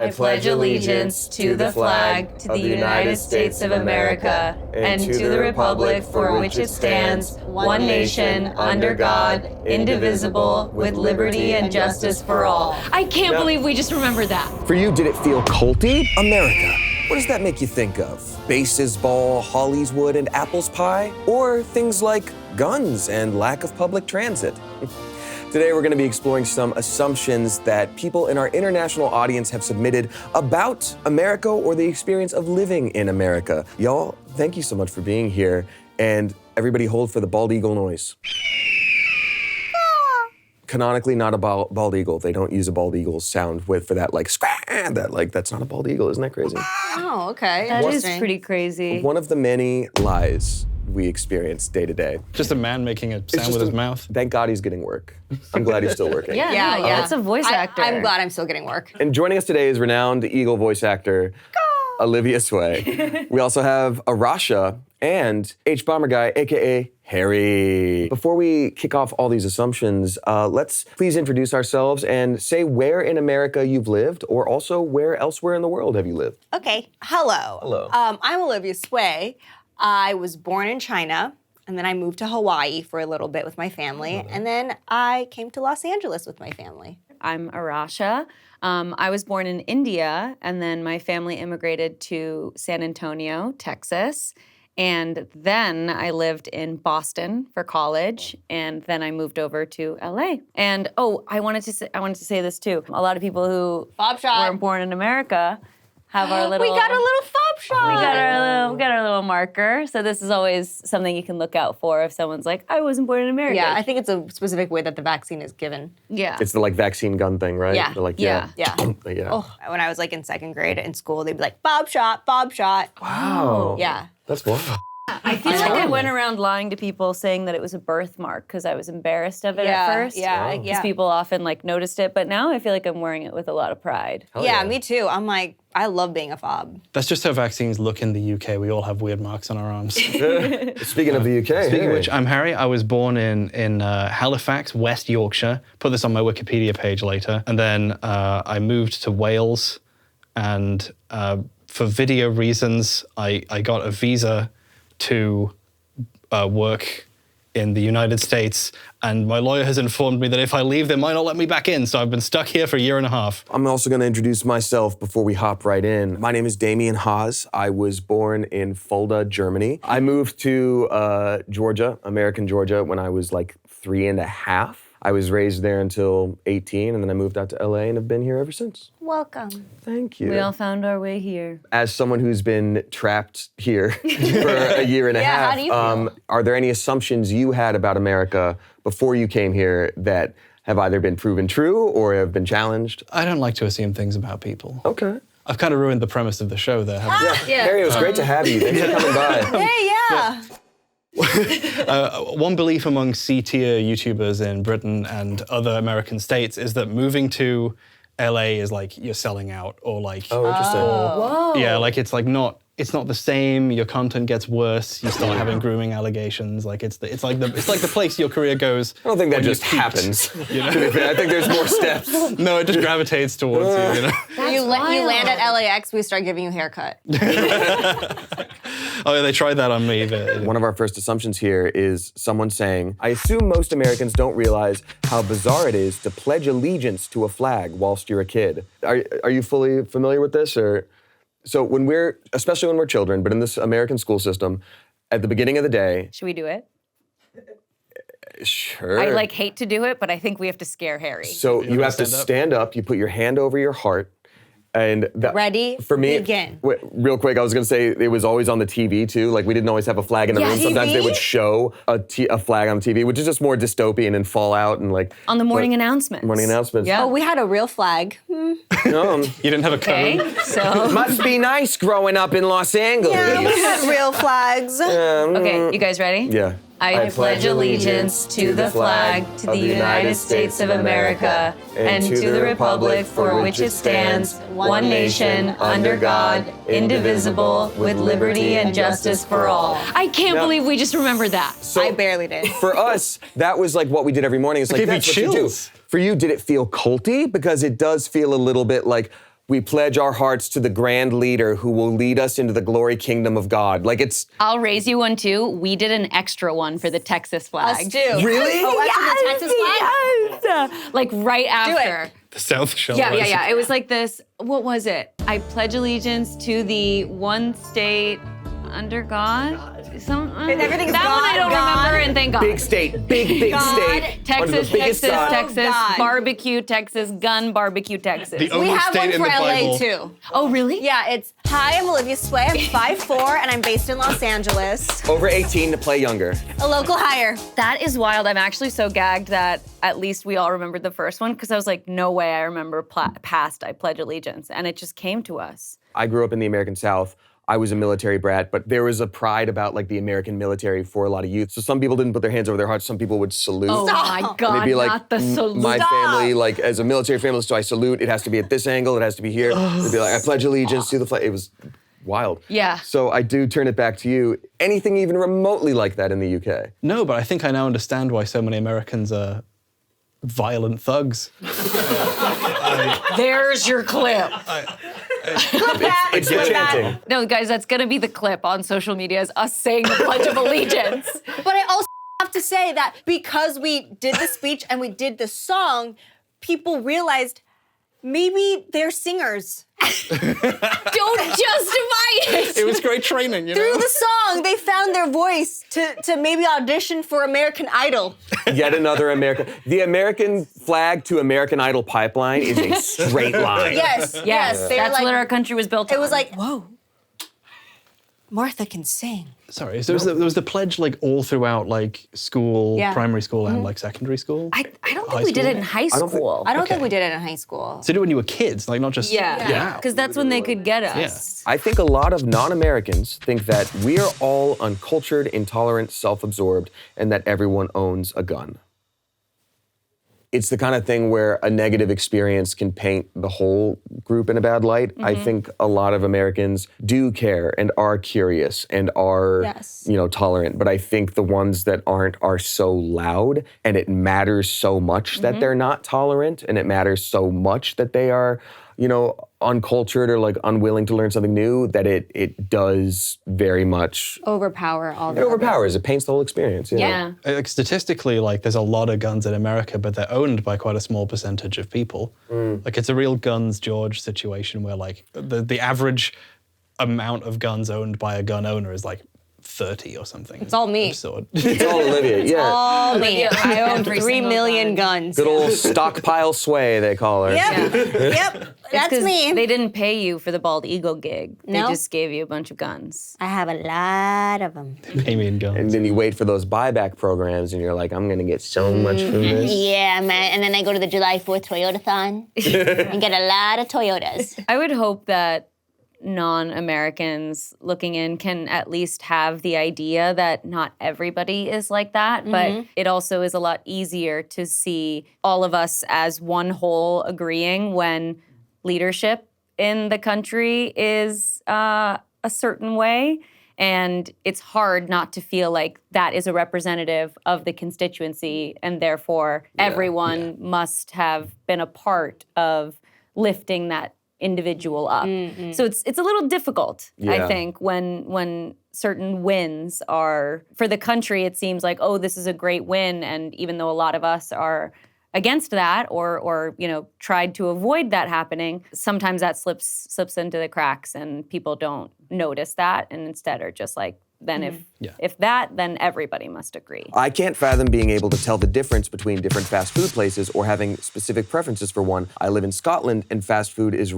I pledge allegiance to the flag of the United States of America and to the republic for which it stands, one nation, under God, indivisible, with liberty and justice for all. I can't believe we just remembered that. For you, did it feel culty? America. What does that make you think of? Baseball, Hollywood, and apples pie? Or things like guns and lack of public transit? Today, we're going to be exploring some assumptions that people in our international audience have submitted about America or the experience of living in America. Y'all, thank you so much for being here. And everybody hold for the bald eagle noise. Canonically, not a bald eagle. They don't use a bald eagle sound for that, that's not a bald eagle. Isn't that crazy? Oh, okay. That is pretty crazy. One of the many lies we experience day to day. Just a man making a sound with his mouth. Thank God he's getting work. I'm glad he's still working. Yeah. That's a voice actor. I'm glad I'm still getting work. And joining us today is renowned Eagle voice actor, Olivia Sway. We also have Arasha and hbomberguy, aka Harry. Before we kick off all these assumptions, let's please introduce ourselves and say where in America you've lived, or also where elsewhere in the world have you lived. Okay. Hello. Hello. I'm Olivia Sway. I was born in China, and then I moved to Hawaii for a little bit with my family, and then I came to Los Angeles with my family. I'm Arasha. I was born in India, and then my family immigrated to San Antonio, Texas. And then I lived in Boston for college, and then I moved over to LA. And I wanted to say this too. A lot of people who Fob shot. weren't born in America have our little. We got a little fob shot. We got our little marker. So this is always something you can look out for if someone's like, I wasn't born in America. Yeah, I think it's a specific way that the vaccine is given. Yeah. It's the vaccine gun thing, right? Yeah. They're Yeah. Yeah. Yeah. Oh, when I was in second grade in school, they'd be like, Bob shot, Bob shot. Wow. Yeah. That's wild. I feel like I went around lying to people saying that it was a birthmark because I was embarrassed of it Yeah, at first. yeah, Because yeah. people often noticed it, but now I feel like I'm wearing it with a lot of pride. Hell Yeah, me too. I'm I love being a fob. That's just how vaccines look in the UK. We all have weird marks on our arms. Speaking of the UK, Speaking of hey. which, I'm Harry. I was born in Halifax, West Yorkshire. Put this on my Wikipedia page later. And then I moved to Wales, and for video reasons, I got a visa to work in the United States, and my lawyer has informed me that if I leave, they might not let me back in, so I've been stuck here for a year and a half. I'm also going to introduce myself before we hop right in. My name is Damien Haas. I was born in Fulda, Germany. I moved to Georgia, American Georgia, when I was 3.5. I was raised there until 18, and then I moved out to LA and have been here ever since. Welcome. Thank you. We all found our way here. As someone who's been trapped here for a year and a half, how do you feel? Are there any assumptions you had about America before you came here that have either been proven true or have been challenged? I don't like to assume things about people. Okay. I've kind of ruined the premise of the show there, haven't I? Yeah. Harry, it was great to have you. Thanks for coming by. Hey, yeah. One belief among C-tier YouTubers in Britain and other American states is that moving to LA is you're selling out, or Oh, interesting. Whoa. yeah, it's not the same. Your content gets worse. You start having grooming allegations. It's like the place your career goes. I don't think that when just you've peaked, happens. You know? To be fair, I think there's more steps. No, it just gravitates towards you. You know. You land at LAX, we start giving you a haircut. Oh, yeah, they tried that on me. One of our first assumptions here is someone saying, I assume most Americans don't realize how bizarre it is to pledge allegiance to a flag whilst you're a kid. Are you fully familiar with this? So especially when we're children, but in this American school system, at the beginning of the day. Should we do it? Sure. I hate to do it, but I think we have to scare Harry. So you have to stand up, you put your hand over your heart, and Ready, for me, begin. Real quick, I was gonna say it was always on the TV too. We didn't always have a flag in the Yeah, room. Sometimes they TV? would show a flag on TV, which is just more dystopian and Fallout and On the morning announcements. Morning announcements. Yeah. Oh, we had a real flag. You You didn't have a cone? Okay, so... must be nice growing up in Los Angeles. Yeah, we had real flags. Okay, you guys ready? Yeah. I pledge allegiance to the flag to the United States of America and to the republic for which it stands, one nation, under God, indivisible, with liberty and justice for all. I can't believe we just remembered that. So I barely did. for us, that was what we did every morning. It's gave me that's what you do. chills. For you, did it feel culty? Because it does feel a little bit We pledge our hearts to the grand leader who will lead us into the glory kingdom of God. Like it's... I'll raise you one too. We did an extra one for the Texas flag. Us too. Really? Oh, after the Texas flag? Yes. Like right after. The South Shoreline. Yeah. It was like this. What was it? I pledge allegiance to the one state under God. And everything's that one I don't remember, and thank God. Big state, big God, state. Texas, One of the biggest Texas, gods. Texas, God. barbecue, Texas, gun, barbecue, Texas. The only We have state one in for the LA Bible. too. Oh, really? Yeah, it's, hi, I'm Olivia Sway. I'm 5'4", and I'm based in Los Angeles. Over 18 to play younger. A local hire. That is wild. I'm actually so gagged that at least we all remembered the first one, because I was like, no way I remember past I pledge allegiance, and it just came to us. I grew up in the American South. I was a military brat, but there was a pride about like the American military for a lot of youth. So some people didn't put their hands over their hearts. Some people would salute. Oh my And God, they'd be like, not the salute. my family, like as a military family, so I salute. It has to be at this angle. It has to be here. They'd be like, I pledge allegiance to the flag. It was wild. Yeah. So I do turn it back to you. Anything even remotely like that in the UK? No, but I think I now understand why so many Americans are violent thugs. There's your clip. It's the chanting. No, guys, that's gonna be the clip on social media, is us saying the Pledge of Allegiance. But I also have to say that because we did the speech and we did the song, people realized maybe they're singers. Don't justify it. It was great training, you know? Through the song, they found their voice to maybe audition for American Idol. Yet another American. The American flag to American Idol pipeline is a straight line. Yes, yes. They were That's like, what our country was built on. it was like, whoa, Martha can sing. Sorry, so there was the pledge like all throughout like school, Yeah. primary school and like secondary school? I don't High think we did school? it in high don't think- school. I don't think we did it in high school. So did it when you were kids, like not just... Yeah, because that's when they could get us. I think a lot of non-Americans think that we are all uncultured, intolerant, self-absorbed, and that everyone owns a gun. It's the kind of thing where a negative experience can paint the whole group in a bad light. I think a lot of Americans do care and are curious and are, Yes. tolerant. But I think the ones that aren't are so loud, and it matters so much that they're not tolerant, and it matters so much that they are, uncultured or like unwilling to learn something new, that it does very much. Overpower all It the overpowers. It paints the whole experience. Yeah. Like statistically, like there's a lot of guns in America, but they're owned by quite a small percentage of people. Like it's a real Guns George situation where like the average amount of guns owned by a gun owner is like 30 or something. It's all me. Absurd. It's all Olivia. Yeah. All me. I own Every 3 single million gun. guns. Good old stockpile sway, they call her. Yep, yep, that's 'Cause me. They didn't pay you for the Bald Eagle gig. They No. just gave you a bunch of guns. I have a lot of them. Damien guns. And then you wait for those buyback programs, and you're like, I'm gonna get so much from this. Yeah, man. And then I go to the July 4th Toyota-thon and get a lot of Toyotas. I would hope that non-Americans looking in can at least have the idea that not everybody is like that, but it also is a lot easier to see all of us as one whole agreeing when leadership in the country is a certain way. And it's hard not to feel like that is a representative of the constituency, and therefore everyone must have been a part of lifting that individual up. So it's a little difficult, I Yeah. think, when certain wins are for the country. It seems like, oh, this is a great win, and even though a lot of us are against that or tried to avoid that happening, sometimes that slips into the cracks, and people don't notice that, and instead are just like, then if that, then everybody must agree. I can't fathom being able to tell the difference between different fast food places or having specific preferences for one. I live in Scotland, and fast food is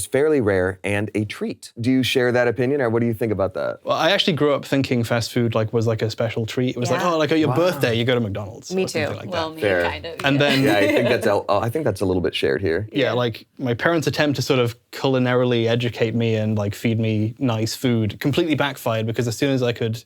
fairly rare and a treat. Do you share that opinion, or what do you think about that? Well, I actually grew up thinking fast food was like a special treat. It was like, Yeah. oh, like at your birthday, you go to McDonald's. Me or something too. Like Well, that. me Fair. kind of. And then Yeah, I think that's a little bit shared here. Yeah, like my parents' attempt to sort of culinarily educate me and like feed me nice food completely backfired, because as soon as I could,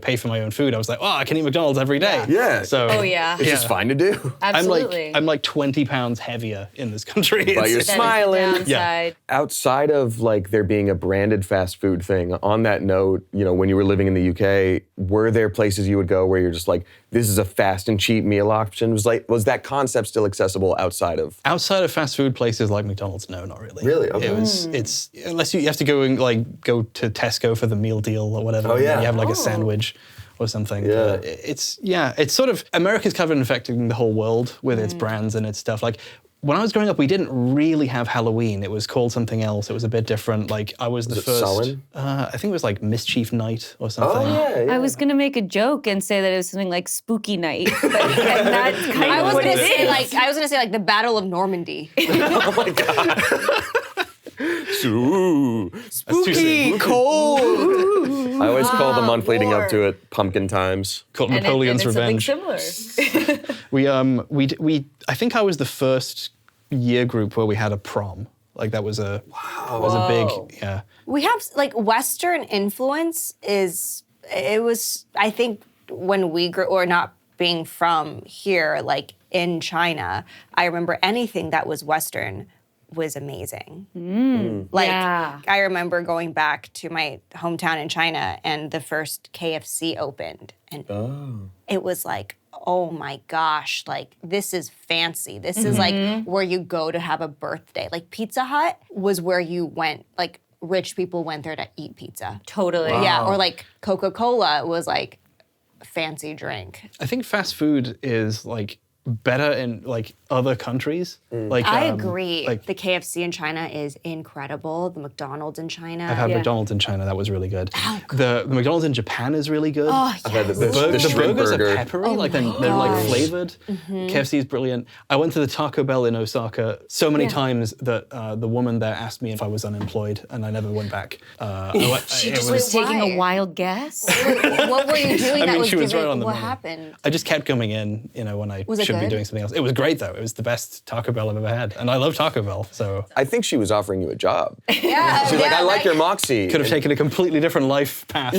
pay for my own food, I was like, oh, I can eat McDonald's every day. Yeah. So Oh, yeah. It's just fine to do. Absolutely. I'm like 20 pounds heavier in this country. But you're That is the smiling. downside. Outside of like there being a branded fast food thing, on that note, when you were living in the UK, were there places you would go where you're just like, this is a fast and cheap meal option? Was that concept still accessible outside of? Outside of fast food places like McDonald's, no, not really. Really? Okay. It's unless you have to go and go to Tesco for the meal deal or whatever. Oh, yeah. And you have like a sandwich or something. Yeah. But it's sort of, America's covered in affecting the whole world with its brands and its stuff. Like, when I was growing up, we didn't really have Halloween. It was called something else. It was a bit different. Like, I was the first. Sullen? I think it was like Mischief Night or something. Oh, yeah. I was gonna make a joke and say that it was something like Spooky Night, but that's kind I of was what gonna it say is. like the Battle of Normandy. Oh my God. Ooh, spooky, cold. I always call the month leading up to it pumpkin times. Called And Napoleon's it's Revenge. something similar. I think I was the first year group where we had a prom. Like that was a big, yeah. We have like Western influence I think when we grew, or not being from here, like in China, I remember anything that was Western was amazing. Like yeah. I remember going back to my hometown in China and the first KFC opened and it was like, oh my gosh, like this is fancy. This is like where you go to have a birthday. Like Pizza Hut was where you went, like rich people went there to eat pizza. Totally. Yeah, or like Coca-Cola was like a fancy drink. I think fast food is like better in like other countries. Like I agree. Like The KFC in China is incredible. The McDonald's in China. I've had Yeah. McDonald's in China. That was really good. The McDonald's in Japan is really good. Oh, I've had yes. the shrimp burgers burger. are peppery, like they're like flavored. KFC is brilliant. I went to the Taco Bell in Osaka so many times that the woman there asked me if I was unemployed, and I never went back. She it just was- was taking Why? a wild guess. What were you doing I that mean, was she was giving, right on the what money. happened? I just kept coming in, when I Was it should be good? doing something else. It was great though. It was the best Taco Bell I've ever had, and I love Taco Bell. So I think she was offering you a job. Yeah, She's like, I like your moxie. could have taken a completely different life path.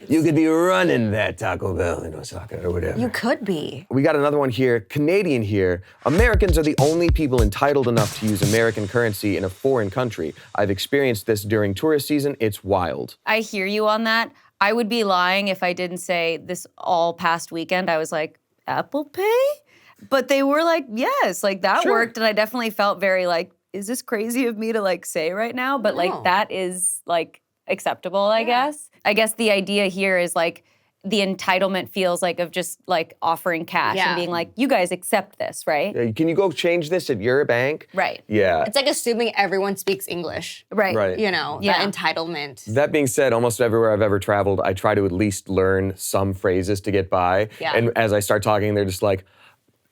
You could be running that Taco Bell in Osaka or whatever. You could be. We got another one here. Canadian here. Americans are the only people entitled enough to use American currency in a foreign country. I've experienced this during tourist season. It's wild. I hear you on that. I would be lying if I didn't say this all past weekend. I was like, Apple Pay? But they were like, yes, like that worked. And I definitely felt very like, is this crazy of me to like say right now? But like that is like acceptable, I guess. I guess the idea here is like the entitlement feels like of just like offering cash and being like, you guys accept this, right? Can you go change this at your bank? Right. Yeah. It's like assuming everyone speaks English. Right. Right. Yeah. That entitlement. That being said, almost everywhere I've ever traveled, I try to at least learn some phrases to get by. Yeah. And as I start talking, they're just like,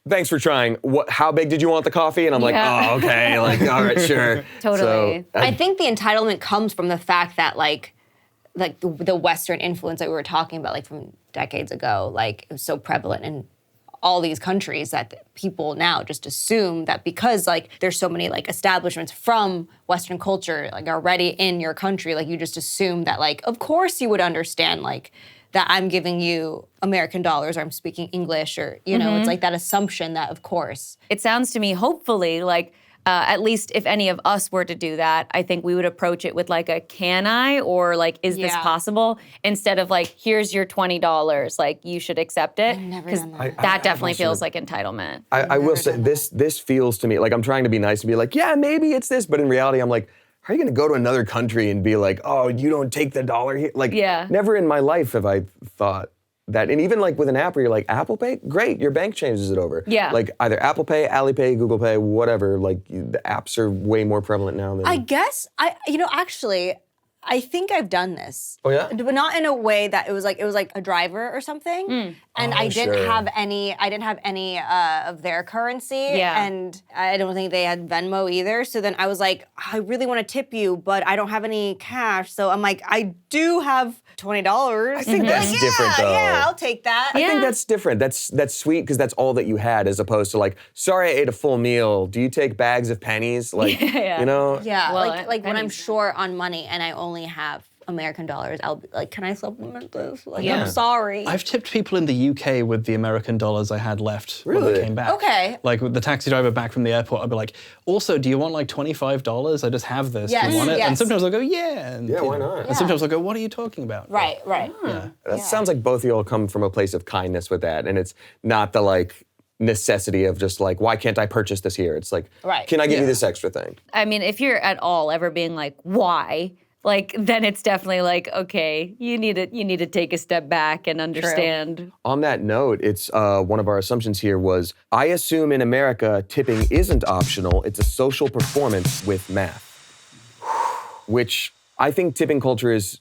thanks for trying. How big did you want the coffee? And I'm like, oh, okay. Like, all right, sure. Totally. So, I think the entitlement comes from the fact that like the Western influence that we were talking about, like from decades ago, like it was so prevalent in all these countries that people now just assume that because like there's so many like establishments from Western culture like already in your country, like you just assume that like of course you would understand like that I'm giving you American dollars or I'm speaking English or it's like that assumption that of course. It sounds to me, hopefully, like at least if any of us were to do that, I think we would approach it with like a can I or like is this Yeah. possible instead of like here's your $20, like you should accept it. I've never 'Cause done that. that definitely feels like entitlement. I will say this feels to me like I'm trying to be nice and be like, yeah, maybe it's this, but in reality, I'm like, how are you going to go to another country and be like, oh, you don't take the dollar here? Like, never in my life have I thought that. And even like with an app where you're like, Apple Pay? Great, your bank changes it over. Yeah. Like either Apple Pay, Alipay, Google Pay, whatever. Like the apps are way more prevalent now than. I guess actually, I think I've done this. Oh, yeah? But not in a way that it was like a driver or something. And I didn't sure. have any of their currency. Yeah. And I don't think they had Venmo either. So then I was like, I really want to tip you, but I don't have any cash. So I'm like, I do have $20. I think that's different though. Yeah, I'll take that. I think that's different. That's sweet because that's all that you had, as opposed to like, sorry, I ate a full meal. Do you take bags of pennies? Like, Yeah. you know? Yeah, Well, like when I'm pennies. short on money and I only have American dollars, I'll be like, can I supplement this? Like, Yeah. I'm sorry. I've tipped people in the UK with the American dollars I had left when Really? I came back. Okay. Like with the taxi driver back from the airport, I'd be like, also, do you want like $25? I just have this. Do Yes, you want it? yes. And sometimes I'll go, yeah. And, Yeah, you why know, not? And sometimes I'll go, what are you talking about? Right. Yeah. That sounds like both of y'all come from a place of kindness with that, and it's not the like necessity of just like, why can't I purchase this here? It's like, Right. can I give you Yeah. this extra thing? I mean, if you're at all ever being like, why? Like, then it's definitely like, okay, you need to take a step back and understand. On that note, it's one of our assumptions here was, I assume in America, tipping isn't optional, it's a social performance with math. Which I think tipping culture is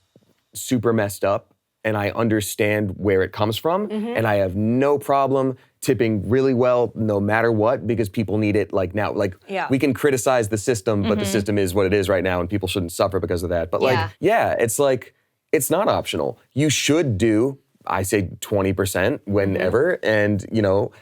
super messed up, and I understand where it comes from, and I have no problem tipping really well no matter what, because people need it like now. Like, Yeah. we can criticize the system, but the system is what it is right now, and people shouldn't suffer because of that. But like, yeah, it's like, it's not optional. You should do, I say 20% whenever, and you know,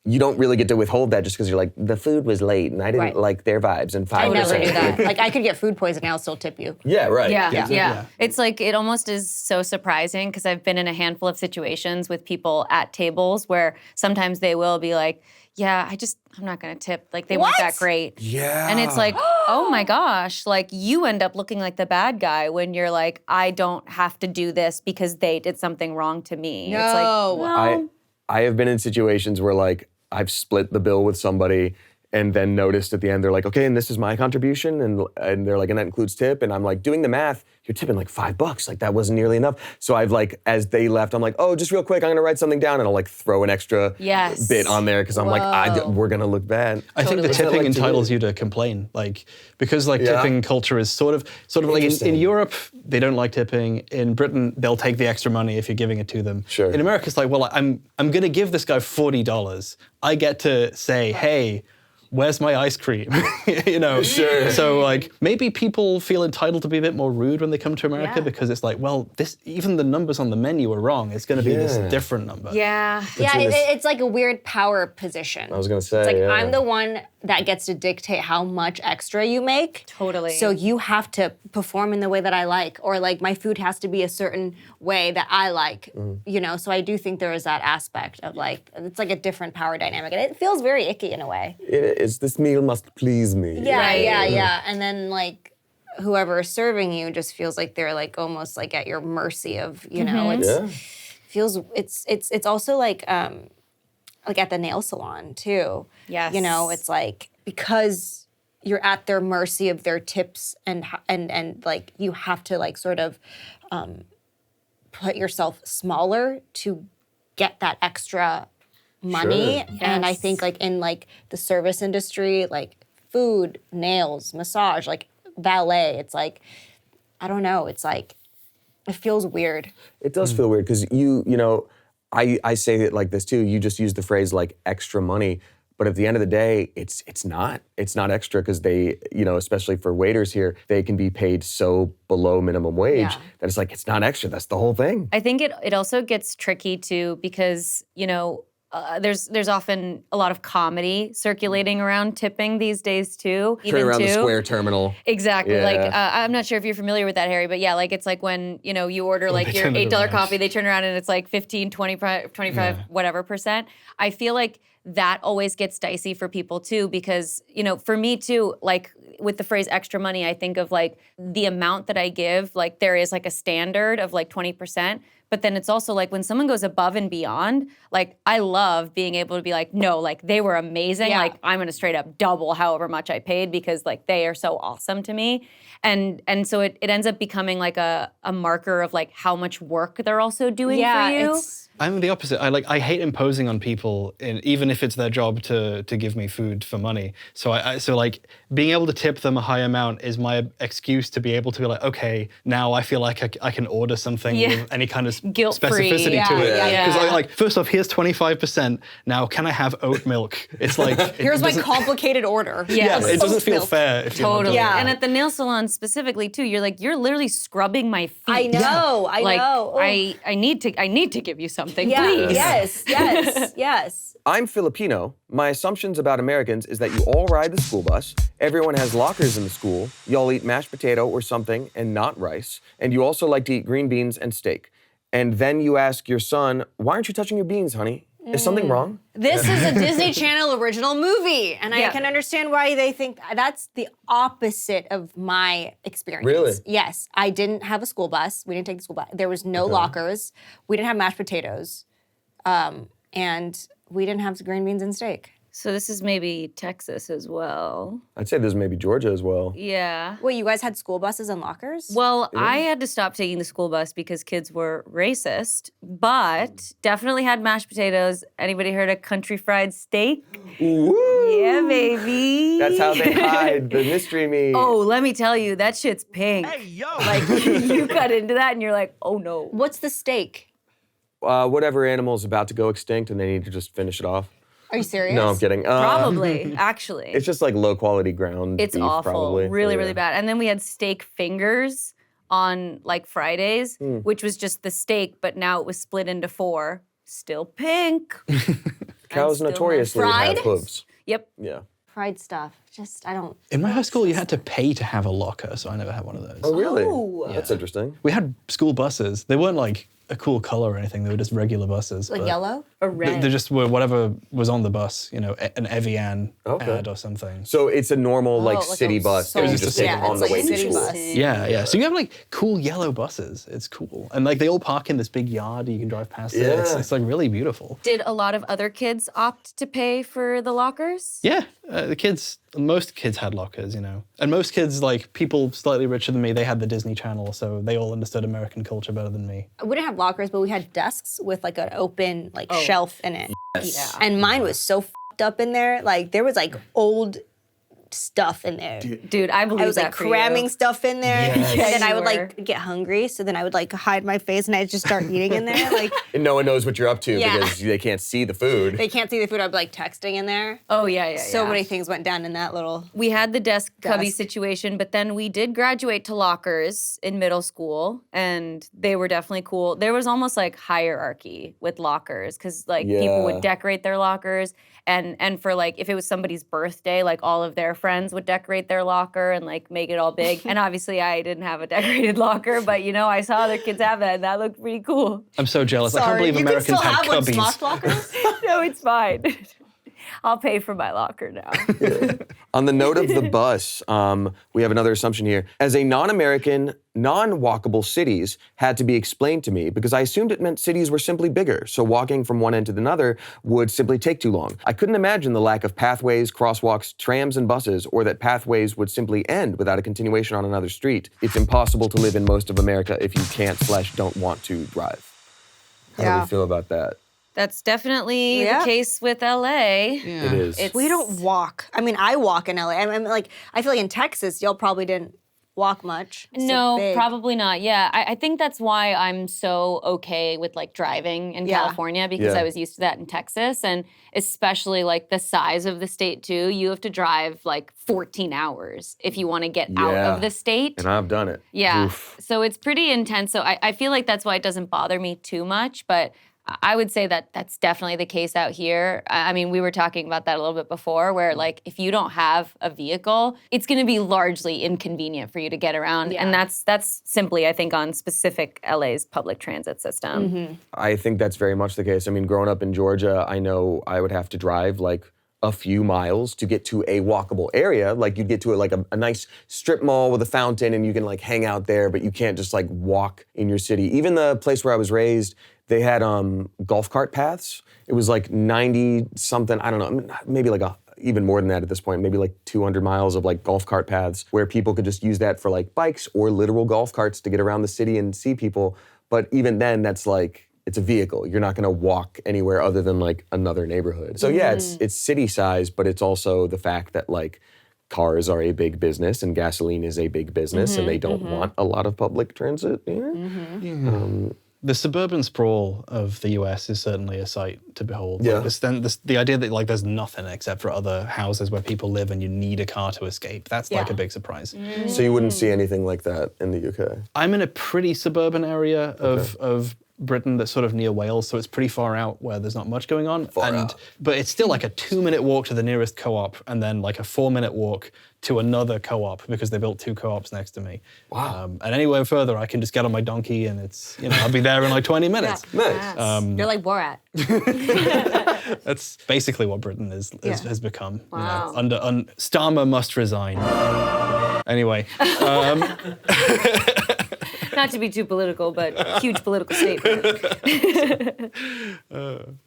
you don't really get to withhold that just because you're like, the food was late and I didn't Right. like their vibes, and 5%. I never do that. Like, I could get food poisoning, I'll still tip you. Yeah, right. Yeah. It's like, it almost is so surprising because I've been in a handful of situations with people at tables where sometimes they will be like, yeah, I'm not gonna tip. Like, they weren't that great. Yeah. And it's like, oh my gosh, like you end up looking like the bad guy when you're like, I don't have to do this because they did something wrong to me. It's like, No. well, I have been in situations where like I've split the bill with somebody and then noticed at the end they're like, okay, and this is my contribution, and they're like, and that includes tip, and I'm like, doing the math, you're tipping like $5, like that wasn't nearly enough. So I've like, as they left, I'm like, oh, just real quick, I'm gonna write something down, and I'll like throw an extra Yes. bit on there because I'm like, we're gonna look bad. I think the Totally. tipping Like, entitles you to complain, like because like Yeah. tipping culture is sort of like in Interesting. Europe they don't like tipping. In Britain they'll take the extra money if you're giving it to them. Sure. In America it's like, well, I'm gonna give this guy $40. I get to say, hey, where's my ice cream? You know. Sure. So like maybe people feel entitled to be a bit more rude when they come to America because it's like, well, this even the numbers on the menu are wrong. It's gonna be this Yeah. different number. yeah. Yeah, in this- it's like a weird power position. I was gonna say, It's like, yeah. I'm the one that gets to dictate how much extra you make. Totally. So you have to perform in the way that I like, or like my food has to be a certain way that I like, you know? So I do think there is that aspect of like, it's like a different power dynamic. And it feels very icky in a way. It's this meal must please me. Yeah, yeah. And then like, whoever is serving you just feels like they're like almost like at your mercy of, you know, it's also like at the nail salon too. Yes. You know, it's like because you're at their mercy of their tips and like you have to like sort of put yourself smaller to get that extra money. Sure. And I Yes. think like in like the service industry, like food, nails, massage, like valet, it's like, I don't know, it's like, it feels weird. It does feel weird because you know, I say it like this too. You just use the phrase like extra money, but at the end of the day, it's not extra because they, you know, especially for waiters here, they can be paid so below minimum wage Yeah. that it's like it's not extra. That's the whole thing. I think it also gets tricky too because, you know, there's often a lot of comedy circulating around tipping these days too. Turn around the square terminal. Exactly. Like Yeah. I'm not sure if you're familiar with that, Harry, but yeah, like it's like when, you know, you order like they your turn it $8 around. coffee, they turn around and it's like 15, 25 whatever percent. I feel like that always gets dicey for people too because, you know, for me too, like with the phrase extra money, I think of like the amount that I give, like there is like a standard of like 20%. But then it's also like when someone goes above and beyond, like I love being able to be like, no, like they were amazing. Yeah. Like I'm gonna straight up double however much I paid because like they are so awesome to me. And so it ends up becoming like a marker of like how much work they're also doing for you. I'm the opposite. I hate imposing on people, even if it's their job to give me food for money. So so like being able to tip them a high amount is my excuse to be able to be like, okay, now I feel like I can order something with any kind of Guilt-free. specificity to it. Yeah. Because like first off, here's 25%. Now can I have oat milk? It's like Here's my doesn't- complicated order. Yeah. it doesn't feel Milk. fair if you're not Totally. doing Yeah. that. And at the nail salon specifically too, you're literally scrubbing my feet. I know, I like, know. Oh. I need to give you something, Yeah, please. yes. I'm Filipino. My assumptions about Americans is that you all ride the school bus, everyone has lockers in the school, y'all eat mashed potato or something and not rice, and you also like to eat green beans and steak. And then you ask your son, why aren't you touching your beans, honey? Is something wrong? This is a Disney Channel original movie, and I can understand why they think that's the opposite of my experience. Really? Yes, I didn't have a school bus. We didn't take the school bus. There was no lockers. We didn't have mashed potatoes, and we didn't have green beans and steak. So this is maybe Texas as well. I'd say there's maybe Georgia as well. Yeah. Wait, you guys had school buses and lockers? Well, I had to stop taking the school bus because kids were racist, but definitely had mashed potatoes. Anybody heard of country fried steak? Woo! Yeah, baby. That's how they hide the mystery meat. Oh, let me tell you, that shit's pink. Hey, yo! Like, you cut into that and you're like, oh no. What's the steak? Whatever animal's about to go extinct and they need to just finish it off. Are you serious? No, I'm kidding. Probably, actually. It's just like low quality ground It's beef, awful. probably. Really, Yeah. really bad. And then we had steak fingers on like Fridays, which was just the steak, but now it was split into 4. Still pink. Cows still notoriously fried? have hooves. Yep. Yeah. Fried stuff. Just, I don't. In my high school, you had to pay to have a locker, so I never had one of those. Oh, really? Oh. That's interesting. We had school buses. They weren't like a cool color or anything. They were just regular buses. Like but yellow? A They red. just were whatever was on the bus, you know, an Evian Okay. ad or something. So it's a normal like like city a bus that soul- you just take yeah, on it's the like way a to city school. bus. Yeah. So you have like cool yellow buses. It's cool. And like they all park in this big yard. You can drive past it. Yeah. It's like really beautiful. Did a lot of other kids opt to pay for the lockers? Yeah. Most kids had lockers, you know. And most kids, like people slightly richer than me, they had the Disney Channel, so they all understood American culture better than me. We didn't have lockers, but we had desks with like an open like shelf in it. Yeah. And mine was so f***ed up in there. Like there was like old stuff in there. Dude, I believe I was that like for you. cramming stuff in there. Yes. And then Yeah, I you would were. like get hungry. So then I would like hide my face and I'd just start eating in there. Like And no one knows what you're up to Yeah. because they can't see the food. they can't see the food. I'd be like texting in there. Oh, yeah. So many things went down in that little. We had the desk cubby Desk. situation, but then we did graduate to lockers in middle school, and they were definitely cool. There was almost like hierarchy with lockers because like people Yeah. would decorate their lockers, and for like if it was somebody's birthday, like all of their friends would decorate their locker and like make it all big. And obviously I didn't have a decorated locker, but you know I saw other kids have that, and that looked pretty cool. I'm so jealous. I can't Sorry, believe you Americans can still had have one, cubbies. Smosh lockers. No, it's fine. I'll pay for my locker now. On the note of the bus, we have another assumption here. As a non-American, non-walkable cities had to be explained to me because I assumed it meant cities were simply bigger, so walking from one end to another would simply take too long. I couldn't imagine the lack of pathways, crosswalks, trams, and buses, or that pathways would simply end without a continuation on another street. It's impossible to live in most of America if you can't/don't want to drive. How do Yeah. we feel about that? That's definitely Yeah. the case with LA. It is. It's- We don't walk. I mean, I walk in LA. I mean, like, I feel like in Texas, y'all probably didn't walk much. It's so No, big. probably not. Yeah, I think that's why I'm so okay with like driving in Yeah. California because Yeah. I was used to that in Texas, and especially like the size of the state too. You have to drive like 14 hours if you want to get out Yeah. of the state. And I've done it. Yeah, Oof. so it's pretty intense. So I feel like that's why it doesn't bother me too much, but I would say that that's definitely the case out here. I mean, we were talking about that a little bit before, where like if you don't have a vehicle, it's going to be largely inconvenient for you to get around, and that's simply, I think, on specific LA's public transit system. I think that's very much the case. I mean, growing up in Georgia, I know I would have to drive like a few miles to get to a walkable area. Like you'd get to a nice strip mall with a fountain and you can like hang out there, but you can't just like walk in your city. Even the place where I was raised, they had golf cart paths. It was like 90 something, I don't know, maybe like even more than that at this point, maybe like 200 miles of like golf cart paths where people could just use that for like bikes or literal golf carts to get around the city and see people. But even then, that's like, it's a vehicle. You're not gonna walk anywhere other than like another neighborhood. So yeah, it's city size, but it's also the fact that like cars are a big business and gasoline is a big business and they don't want a lot of public transit here. The suburban sprawl of the US is certainly a sight to behold. Yeah. Like the idea that like there's nothing except for other houses where people live and you need a car to escape, that's like a big surprise. So you wouldn't see anything like that in the UK. I'm in a pretty suburban area of Britain that's sort of near Wales, so it's pretty far out where there's not much going on. Far out. But it's still like a 2-minute walk to the nearest co-op and then like a 4-minute walk to another co-op because they built 2 co-ops next to me. Wow. And anywhere further, I can just get on my donkey and it's, I'll be there in like 20 minutes. Nice. You're like Borat. That's basically what Britain has become. Wow. Under Starmer must resign. Anyway. Not to be too political, but huge political statement.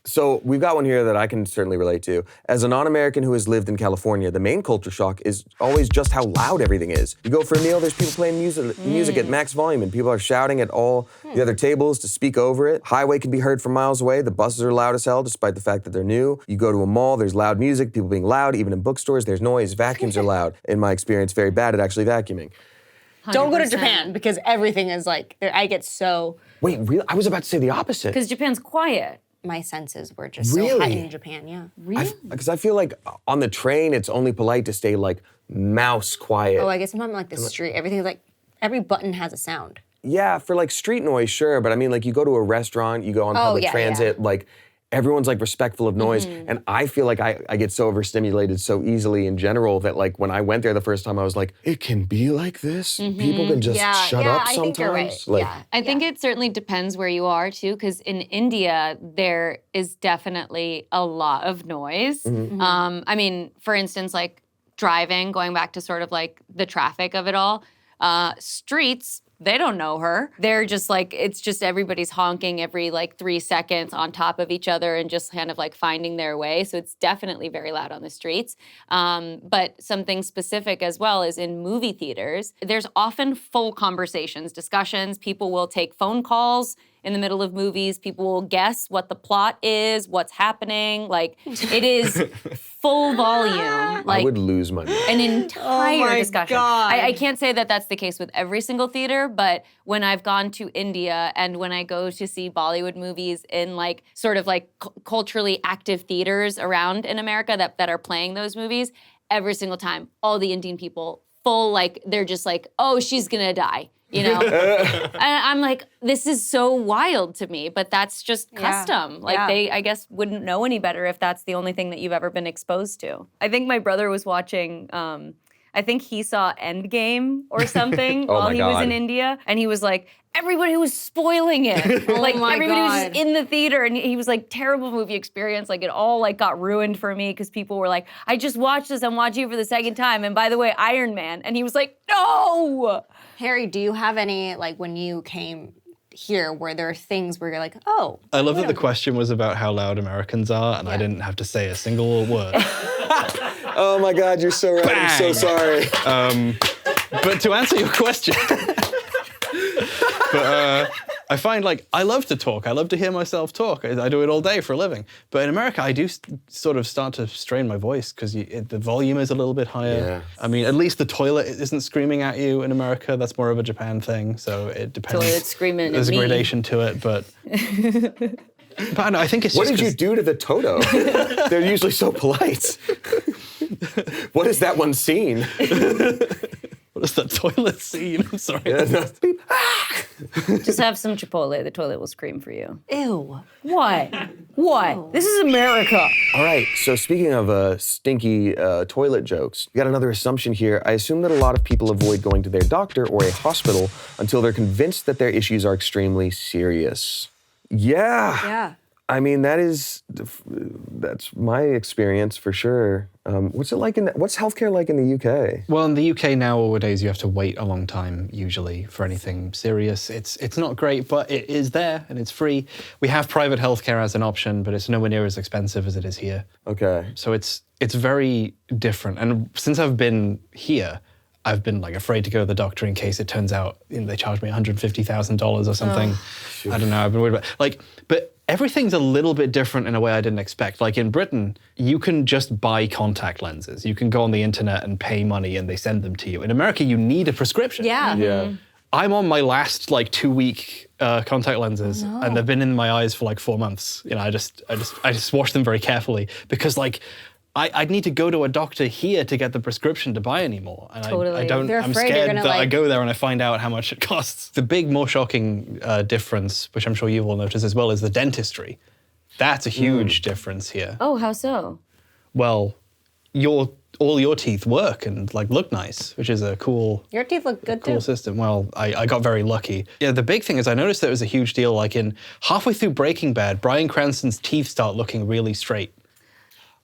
So we've got one here that I can certainly relate to. As a non-American who has lived in California, the main culture shock is always just how loud everything is. You go for a meal, there's people playing music at max volume, and people are shouting at all the other tables to speak over it. Highway can be heard from miles away. The buses are loud as hell, despite the fact that they're new. You go to a mall, there's loud music, people being loud. Even in bookstores, there's noise. Vacuums are loud. In my experience, very bad at actually vacuuming. Don't go to 100%. Japan because everything is like, I get so, Wait, really? I was about to say the opposite. Because Japan's quiet. my senses were just so Really? heightened in Japan, yeah. Really? Because I feel like on the train, it's only polite to stay like mouse quiet. Oh, I guess sometimes like the street, everything's like, every button has a sound. Yeah, for like street noise, sure. But I mean, like you go to a restaurant, you go on public yeah, transit, like everyone's like respectful of noise. And I feel like I get so overstimulated so easily in general that like when I went there the first time, I was like, it can be like this? People can just shut up I sometimes? think you're right. Like, yeah. I think it certainly depends where you are too, because in India there is definitely a lot of noise. I mean, for instance, like driving, going back to sort of like the traffic of it all, streets. They don't know her. They're just like, it's just everybody's honking every like 3 seconds on top of each other and just kind of like finding their way. So it's definitely very loud on the streets. But something specific as well is in movie theaters, there's often full conversations, discussions. People will take phone calls in the middle of movies. People will guess what the plot is, what's happening. Like it is full volume. Like I would lose my mind. an entire my discussion. God. I can't say that that's the case with every single theater, but when I've gone to India and when I go to see Bollywood movies in like sort of like culturally active theaters around in America that are playing those movies, every single time, all the Indian people, full like, they're just like, oh, she's gonna die. You know, and I'm like, this is so wild to me, but that's just custom. Like they, I guess, wouldn't know any better if that's the only thing that you've ever been exposed to. I think my brother was watching, I think he saw Endgame or something while my he was God. in India, and he was like, everybody was spoiling it. Like my everybody was God. just in the theater, and he was like, terrible movie experience. Like it all like got ruined for me because people were like, I just watched this. I'm watching it for the second time. And by the way, Iron Man. And he was like, no. Harry, do you have any, like when you came here, where there are things where you're like, oh. I love that the question was about how loud Americans are, and I didn't have to say a single word. Oh my God, you're so right. I'm so Bang. sorry. But to answer your question, I find like I love to talk. I love to hear myself talk. I do it all day for a living. But in America, I do sort of start to strain my voice because the volume is a little bit higher. Yeah. I mean, at least the toilet isn't screaming at you in America. That's more of a Japan thing. So it depends. Toilet's screaming at There's a me. gradation to it, but. But I know, I think it's What just did you 'cause- do to the Toto? They're usually so polite. What is that one scene? What is that toilet scene? I'm sorry. Beep. Just have some Chipotle. The toilet will scream for you. Ew. What? What? This is America. All right, so speaking of stinky toilet jokes, we got another assumption here. I assume that a lot of people avoid going to their doctor or a hospital until they're convinced that their issues are extremely serious. Yeah. Yeah. I mean, that's my experience for sure. What's it like what's healthcare like in the UK? Well, in the UK nowadays, you have to wait a long time usually for anything serious. It's not great, but it is there and it's free. We have private healthcare as an option, but it's nowhere near as expensive as it is here. Okay. So it's very different. And since I've been here, I've been like afraid to go to the doctor in case it turns out they charge me $150,000 or something. I don't know. I've been worried about but everything's a little bit different in a way I didn't expect. Like in Britain, you can just buy contact lenses. You can go on the internet and pay money and they send them to you. In America, you need a prescription. Yeah. Yeah. I'm on my last like 2-week contact lenses, and they've been in my eyes for like 4 months. You know, I just wash them very carefully because like I'd need to go to a doctor here to get the prescription to buy anymore. And Totally. I don't, They're I'm afraid you're scared gonna, that I like- go there and I find out how much it costs. The big, more shocking difference, which I'm sure you've all noticed as well, is the dentistry. That's a huge difference here. Oh, how so? Well, all your teeth work and like look nice, which is a cool Your teeth look good cool too. system. Well, I got very lucky. Yeah, the big thing is I noticed that it was a huge deal. Like in halfway through Breaking Bad, Bryan Cranston's teeth start looking really straight.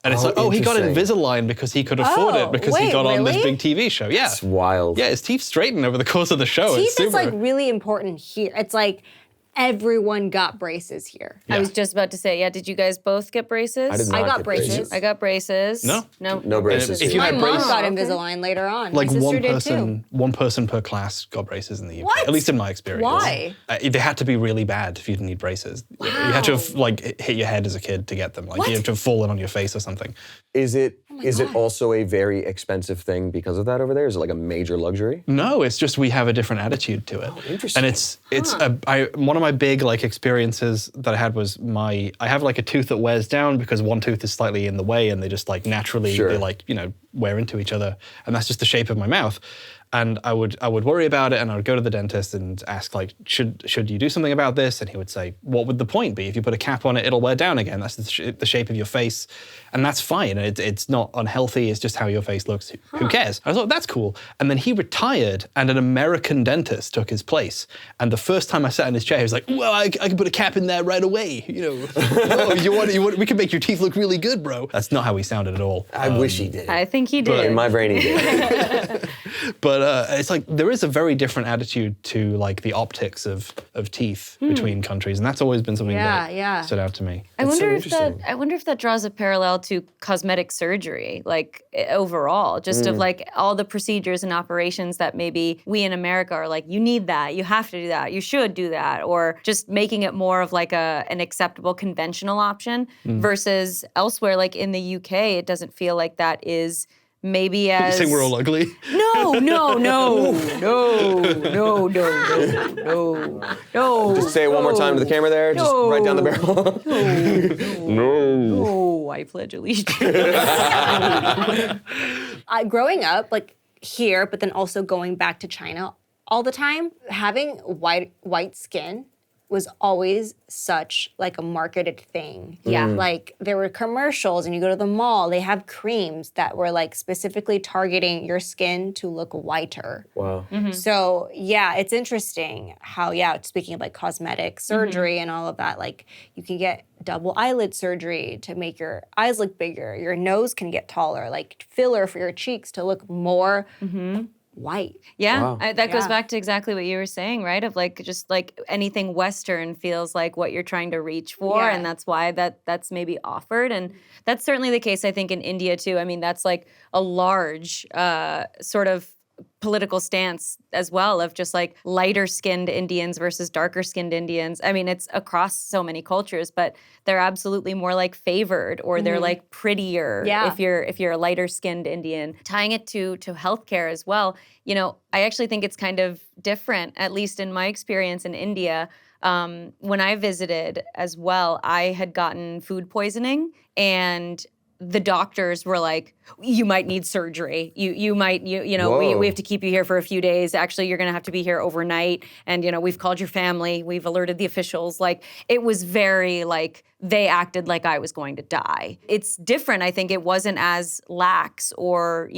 And it's like, he got interesting. Invisalign because he could afford it because he wait, got on this really? big TV show. Yeah. It's wild. Yeah, his teeth straighten over the course of the show. Teeth It's super. is like really important here. It's like everyone got braces here. I was just about to say, yeah, did you guys both get braces? I did not I got get braces. I got braces. No? No braces. If you My had mom braces, got Invisalign later on. like My sister did too. one person per class got braces in the UK. What? At least in my experience. Why? They had to be really bad if you didn't need braces. You had to have like hit your head as a kid to get them. Like you have to have fallen on your face or something. Is it also a very expensive thing because of that over there? Is it like a major luxury? No, it's just we have a different attitude to it. interesting. And one of my big like experiences that I had was I have like a tooth that wears down because one tooth is slightly in the way and they just like naturally Sure. they like, wear into each other. And that's just the shape of my mouth. And I would worry about it and I would go to the dentist and ask like, should you do something about this? And he would say, what would the point be? If you put a cap on it, it'll wear down again. That's the shape of your face. And that's fine. It's not unhealthy. It's just how your face looks. Who cares? I thought, that's cool. And then he retired and an American dentist took his place. And the first time I sat in his chair, he was like, well, I can put a cap in there right away. We can make your teeth look really good, bro. That's not how he sounded at all. I wish he did. I think he did. In my brain, he did. But it's like there is a very different attitude to like the optics of teeth between countries, and that's always been something that stood out to me. I wonder interesting. if that draws a parallel to cosmetic surgery, like overall, just of like all the procedures and operations that maybe we in America are like, you need that, you have to do that, you should do that, or just making it more of like an acceptable conventional option versus elsewhere, like in the UK, it doesn't feel like that is maybe as... You think we're all ugly? No. Just say it one more time to the camera there. Just right down the barrel. Oh, I pledge allegiance. Growing up, like here, but then also going back to China all the time, having white skin was always such like a marketed thing. Yeah. Like there were commercials and you go to the mall, they have creams that were like specifically targeting your skin to look whiter. Wow. So yeah, it's interesting how, speaking of like cosmetic surgery and all of that, like you can get double eyelid surgery to make your eyes look bigger. Your nose can get taller, like filler for your cheeks to look more white. Yeah, Wow. that goes back to exactly what you were saying, right? Of like just like anything Western feels like what you're trying to reach for, Yeah. and that's why that's maybe offered, and that's certainly the case I think in India too. I mean, that's like a large sort of political stance as well of just like lighter skinned Indians versus darker skinned Indians. I mean, it's across so many cultures, but they're absolutely more like favored or they're like prettier if you're a lighter skinned Indian. Tying it to healthcare as well, I actually think it's kind of different, at least in my experience in India. When I visited as well, I had gotten food poisoning and the doctors were like, you might need surgery. You might, we have to keep you here for a few days. Actually, you're going to have to be here overnight. And, we've called your family. We've alerted the officials. Like, it was very like, they acted like I was going to die. It's different. I think it wasn't as lax or,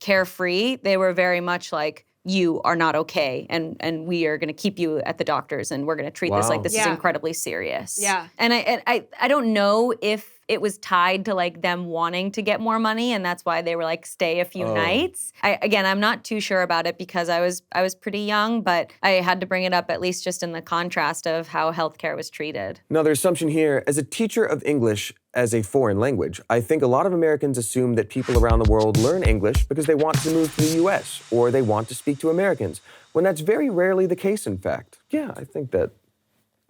carefree. They were very much like, you are not okay, and we are going to keep you at the doctors, and we're going to treat this like this is incredibly serious. Yeah. And I don't know if it was tied to like them wanting to get more money, and that's why they were like stay a few nights. I'm not too sure about it because I was pretty young, but I had to bring it up at least just in the contrast of how healthcare was treated. Another assumption here, as a teacher of English as a foreign language, I think a lot of Americans assume that people around the world learn English because they want to move to the US or they want to speak to Americans, when that's very rarely the case, in fact. Yeah, I think that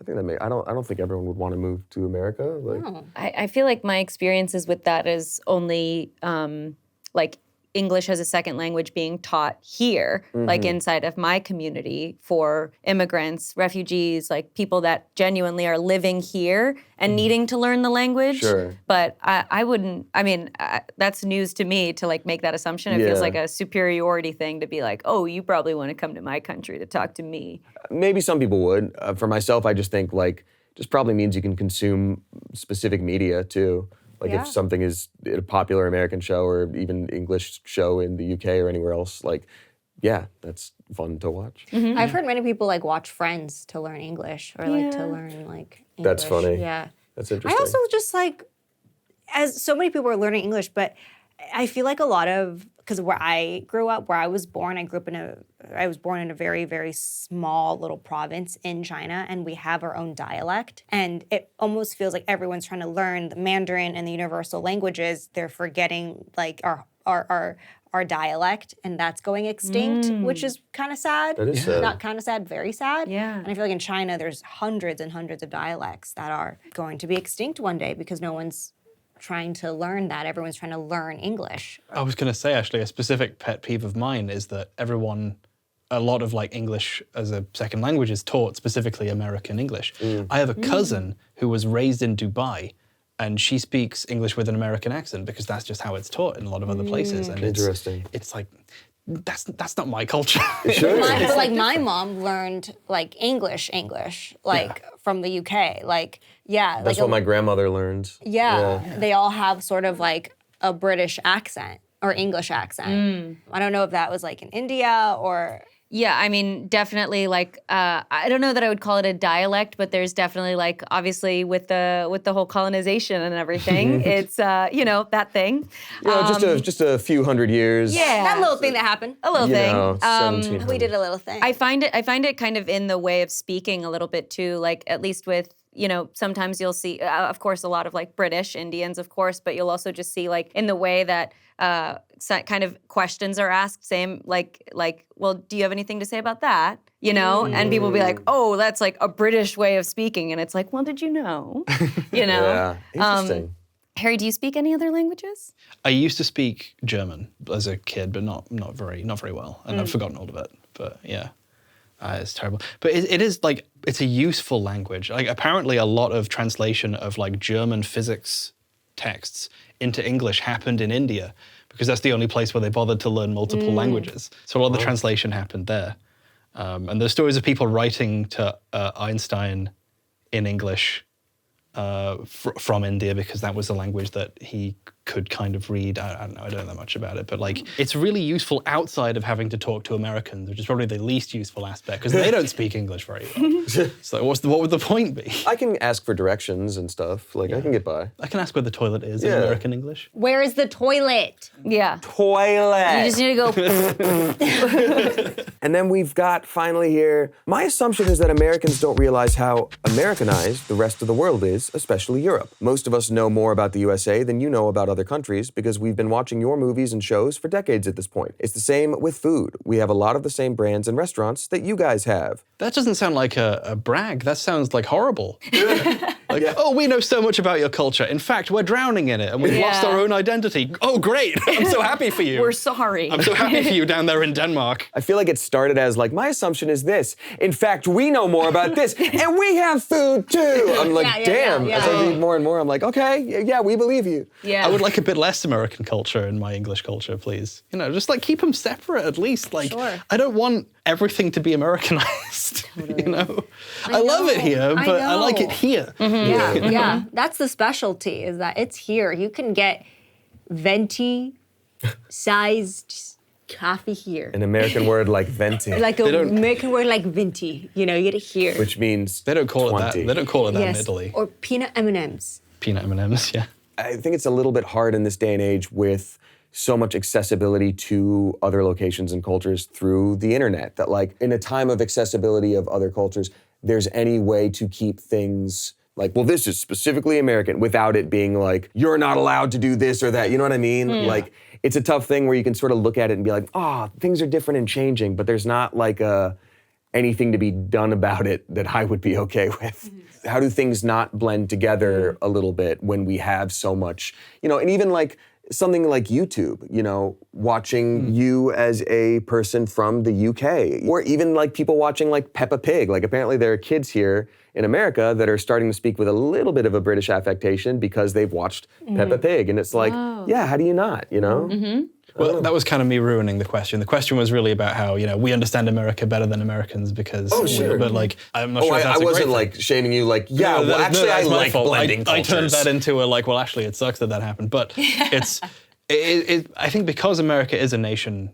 I don't think everyone would want to move to America. Like, I feel like my experiences with that is only like English as a second language being taught here, like inside of my community for immigrants, refugees, like people that genuinely are living here and needing to learn the language. Sure. But that's news to me to like make that assumption. It feels like a superiority thing to be like, oh, you probably want to come to my country to talk to me. Maybe some people would. For myself, I just think like, just probably means you can consume specific media too. Like if something is a popular American show or even English show in the UK or anywhere else, like, yeah, that's fun to watch. I've heard many people like watch Friends to learn English or like to learn like English. That's funny. Yeah. That's interesting. I also just like, as so many people are learning English, but I feel like a lot of, because where I grew up, where I was born, I was born in a very, very small little province in China, and we have our own dialect. And it almost feels like everyone's trying to learn the Mandarin and the universal languages. They're forgetting like our dialect, and that's going extinct, which is kind of sad. That is sad. Not kind of sad, very sad. Yeah. And I feel like in China, there's hundreds and hundreds of dialects that are going to be extinct one day because no one's trying to learn that. Everyone's trying to learn English. I was going to say, actually, a specific pet peeve of mine is that a lot of like English as a second language is taught, specifically American English. I have a cousin who was raised in Dubai, and she speaks English with an American accent because that's just how it's taught in a lot of other places. And Interesting. It's like, that's not my culture. Sure. But like my mom learned like English, like from the UK. Like, yeah. That's like what my grandmother learned. Yeah, they all have sort of like a British accent or English accent. I don't know if that was like in India or... Yeah, I mean, definitely like, I don't know that I would call it a dialect, but there's definitely like, obviously with the whole colonization and everything, it's, that thing. Just a few hundred years. Yeah. That little thing that happened. A little thing. 1700s. We did a little thing. I find it kind of in the way of speaking a little bit too, like at least with, sometimes you'll see, of course, a lot of like British Indians, of course, but you'll also just see like in the way that kind of questions are asked, same like, well, do you have anything to say about that? And people will be like, oh, that's like a British way of speaking. And it's like, well, did you know? Yeah, interesting. Harry, do you speak any other languages? I used to speak German as a kid, but not very well, and I've forgotten all of it. But yeah, it's terrible. But it is like, it's a useful language. Like apparently, a lot of translation of like German physics texts into English happened in India because that's the only place where they bothered to learn multiple languages. So a lot of the translation happened there. And there's stories of people writing to Einstein in English from India because that was the language that he could kind of read. I don't know, I don't know that much about it, but like it's really useful outside of having to talk to Americans, which is probably the least useful aspect because they don't speak English very well. So what would the point be? I can ask for directions and stuff. Like I can get by. I can ask where the toilet is in American English. Where is the toilet? Yeah. Toilet. You just need to go. And then we've got finally here, my assumption is that Americans don't realize how Americanized the rest of the world is, especially Europe. Most of us know more about the USA than you know about other countries because we've been watching your movies and shows for decades at this point. It's the same with food. We have a lot of the same brands and restaurants that you guys have. That doesn't sound like a brag. That sounds like horrible. Oh, we know so much about your culture. In fact, we're drowning in it and we've lost our own identity. Oh, great. I'm so happy for you. We're sorry. I'm so happy for you down there in Denmark. I feel like it started as like, my assumption is this. In fact, we know more about this and we have food too. I'm like, damn. As I read more and more, I'm like, okay, yeah, we believe you. Yeah. I would like a bit less American culture in my English culture, please. Just like keep them separate at least. Like, sure. I don't want everything to be Americanized, I love it here, but I like it here. Yeah. That's the specialty, is that it's here. You can get venti-sized coffee here. An American word like venti. Like an American word like venti. You get it here. Which means They don't call 20. it that. They don't call it that yes. in Italy. Or peanut M&Ms. Peanut M&Ms, yeah. I think it's a little bit hard in this day and age with so much accessibility to other locations and cultures through the internet that like in a time of accessibility of other cultures, there's any way to keep things like, well, this is specifically American without it being like, you're not allowed to do this or that. You know what I mean? Like, it's a tough thing where you can sort of look at it and be like, things are different and changing, but there's not like anything to be done about it that I would be okay with. How do things not blend together a little bit when we have so much, and even like something like YouTube, watching you as a person from the UK, or even like people watching like Peppa Pig. Like apparently there are kids here in America that are starting to speak with a little bit of a British affectation because they've watched Peppa Pig. And it's like, yeah, how do you not, Well, that was kind of me ruining the question. The question was really about how, we understand America better than Americans because... Oh, sure. But like, I'm not sure if that's I a wasn't great like thing. shaming you like, yeah, No, well actually I that's my like fault. blending I cultures. turned that into a well, actually it sucks that happened. But it's, I think because America is a nation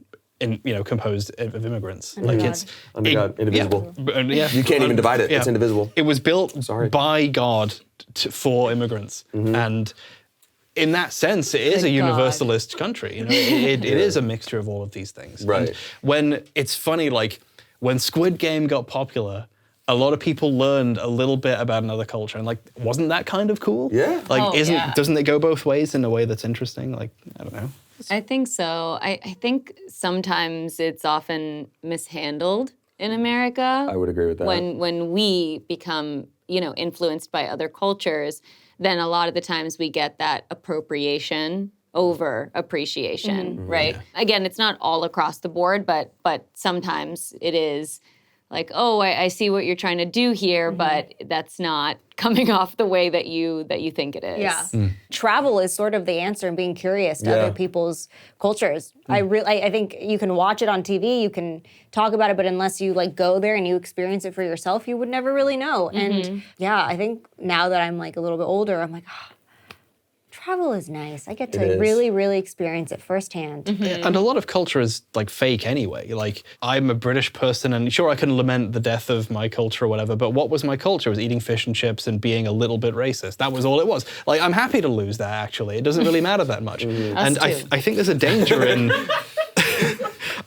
composed of immigrants. Like it's... Under God, indivisible. Yeah. You can't even divide it. It's indivisible. It was built by God for immigrants. And in that sense, it is a universalist country. It is a mixture of all of these things. Right. And when it's funny, like when Squid Game got popular, a lot of people learned a little bit about another culture, and like, wasn't that kind of cool? Yeah. Like, doesn't it go both ways in a way that's interesting? Like, I don't know. I think so. I think sometimes it's often mishandled in America. I would agree with that. When we become, influenced by other cultures, then a lot of the times we get that appropriation over appreciation, right? Again, it's not all across the board, but sometimes it is like, oh, I see what you're trying to do here, but that's not coming off the way that you think it is. Yeah. Travel is sort of the answer, and being curious to other people's cultures. I think you can watch it on TV, you can talk about it, but unless you like go there and you experience it for yourself, you would never really know. And yeah, I think now that I'm like a little bit older, I'm like, travel is nice. I get to really, really experience it firsthand. And a lot of culture is like fake anyway. Like I'm a British person, and sure I can lament the death of my culture or whatever, but what was my culture? It was eating fish and chips and being a little bit racist. That was all it was. Like I'm happy to lose that actually. It doesn't really matter that much. And I think there's a danger in...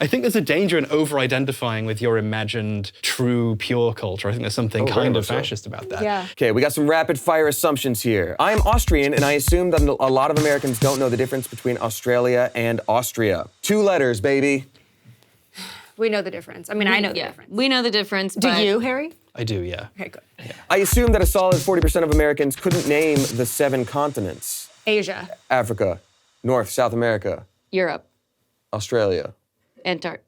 I think there's a danger in over-identifying with your imagined, true, pure culture. I think there's something kind of fascist about that. Yeah. Okay, we got some rapid-fire assumptions here. I'm Austrian, and I assume that a lot of Americans don't know the difference between Australia and Austria. 2 letters, baby. We know the difference. I mean, I know the difference. We know the difference. Do but you, Harry? I do, yeah. Okay, good. I assume that a solid 40% of Americans couldn't name the 7 continents. Asia. Africa, North, South America, Europe, Australia.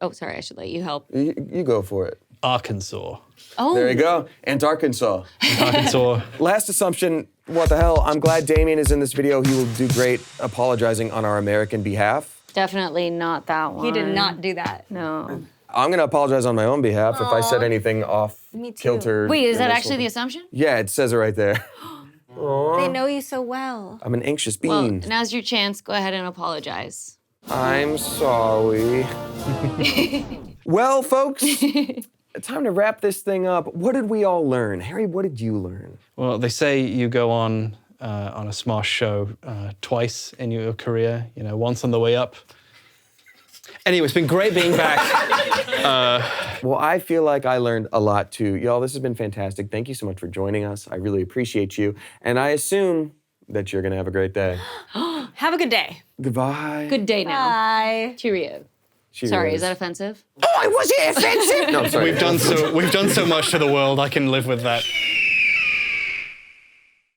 Oh, sorry, I should let you help. You go for it. Arkansas. Oh, There you go. Antarkansas. Arkansas. Last assumption, what the hell? I'm glad Damien is in this video. He will do great apologizing on our American behalf. definitely not that one. He did not do that. No. I'm going to apologize on my own behalf if I said anything off kilter. Wait, is that actually the assumption? Yeah, it says it right there. They know you so well. I'm an anxious Well, bean. now's your chance. Go ahead and apologize. I'm sorry. Well, folks, time to wrap this thing up. What did we all learn? Harry, what did you learn? Well, they say you go on a Smosh show twice in your career, you know, once on the way up. Anyway, it's been great being back. Well, I feel like I learned a lot too. Y'all, this has been fantastic. Thank you so much for joining us. I really appreciate you. And I assume that you're going to have a great day. Have a good day. Goodbye. Good day now. Bye. Cheerio. Cheers. Sorry, is that offensive? Oh, was it offensive? No, I'm sorry. We've done so much to the world. I can live with that.